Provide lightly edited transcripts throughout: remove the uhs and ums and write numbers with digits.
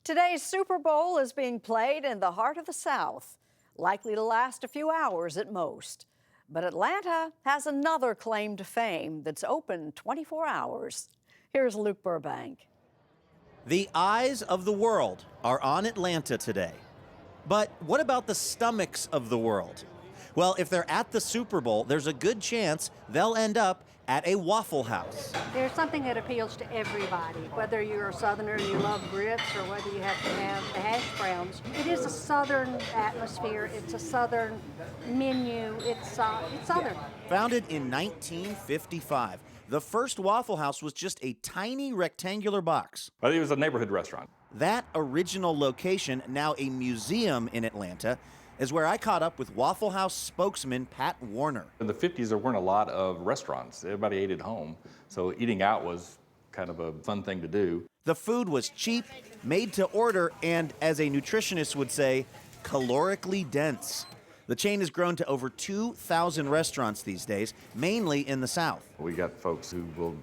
Today's Super Bowl is being played in the heart of the South, likely to last a few hours at most. But Atlanta has another claim to fame that's open 24 hours. Here's Luke Burbank. The eyes of the world are on Atlanta today. But what about the stomachs of the world? Well, if they're at the Super Bowl, there's a good chance they'll end up at a Waffle House. There's something that appeals to everybody, whether you're a Southerner and you love grits or whether you have to have the hash browns. It is a Southern atmosphere. It's a Southern menu. It's Southern. Founded in 1955, the first Waffle House was just a tiny rectangular box. I think it was a neighborhood restaurant. That original location, now a museum in Atlanta, is where I caught up with Waffle House spokesman Pat Warner. In the 50s, there weren't a lot of restaurants. Everybody ate at home, so eating out was kind of a fun thing to do. The food was cheap, made to order, and, as a nutritionist would say, calorically dense. The chain has grown to over 2,000 restaurants these days, mainly in the South. We got folks who will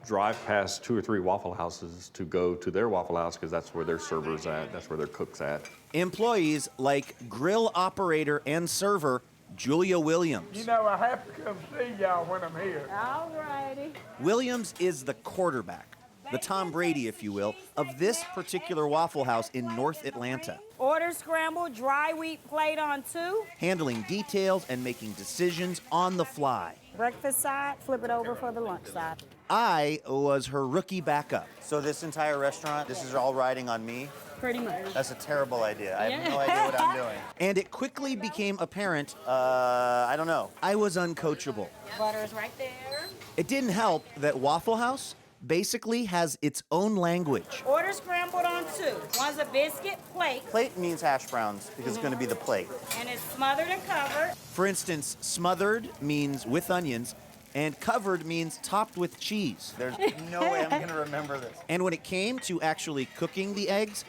drive past 2 or 3 Waffle Houses to go to their Waffle House because that's where their server's at, that's where their cook's at. Employees like grill operator and server Julia Williams. You know, I have to come see y'all when I'm here. All righty. Williams is the quarterback, the Tom Brady, if you will, of this particular Waffle House in North Atlanta. Order scrambled, dry wheat plate on 2. Handling details and making decisions on the fly. Breakfast side, flip it over for the lunch side. I was her rookie backup. So this entire restaurant, this is all riding on me? Pretty much. That's a terrible idea. I have no idea what I'm doing. And it quickly became apparent, I don't know, I was uncoachable. Butter is right there. It didn't help that Waffle House basically has its own language. Order scrambled on 2. One's a biscuit plate, Plate means hash browns because it's going to be the plate. and it's smothered and covered. For instance, smothered means with onions, and covered means topped with cheese. There's no way I'm going to remember this. And when it came to actually cooking the eggs,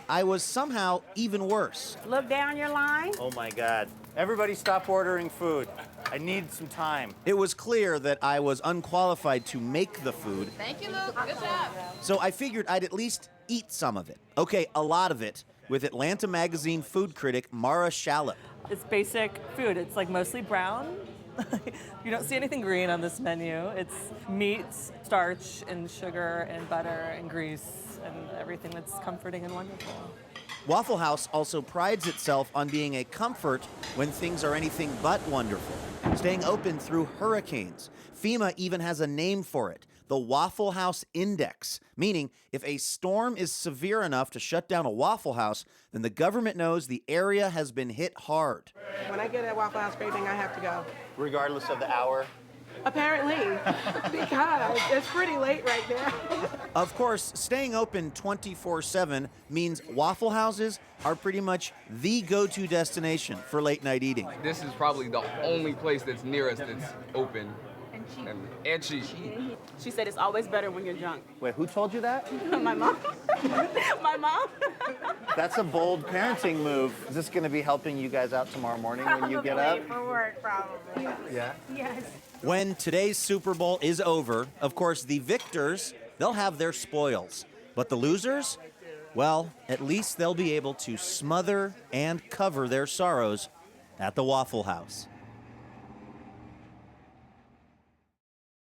I was somehow even worse. Look down your line. Oh my God. Everybody stop ordering food. I need some time. It was clear that I was unqualified to make the food. Thank you, Luke. Good job. So I figured I'd at least eat some of it. Okay, a lot of it, with Atlanta Magazine food critic Mara Shaloup. It's basic food. It's like mostly brown. You don't see anything green on this menu. It's meat, starch, and sugar, and butter, and grease, and everything that's comforting and wonderful. Waffle House also prides itself on being a comfort when things are anything but wonderful, staying open through hurricanes. FEMA even has a name for it, the Waffle House Index, meaning if a storm is severe enough to shut down a Waffle House, then the government knows the area has been hit hard. When I get a Waffle House craving, I have to go. Regardless of the hour? Apparently, because it's pretty late right now. Of course, staying open 24/7 means Waffle Houses are pretty much the go-to destination for late-night eating. This is probably the only place that's near us that's open. And cheap. She said it's always better when you're drunk. Wait, who told you that? My mom. My mom. That's a bold parenting move. Is this going to be helping you guys out tomorrow morning when you get up? For work, probably. Yeah. Yes. When today's Super Bowl is over, of course, the victors, they'll have their spoils. But the losers, well, at least they'll be able to smother and cover their sorrows at the Waffle House.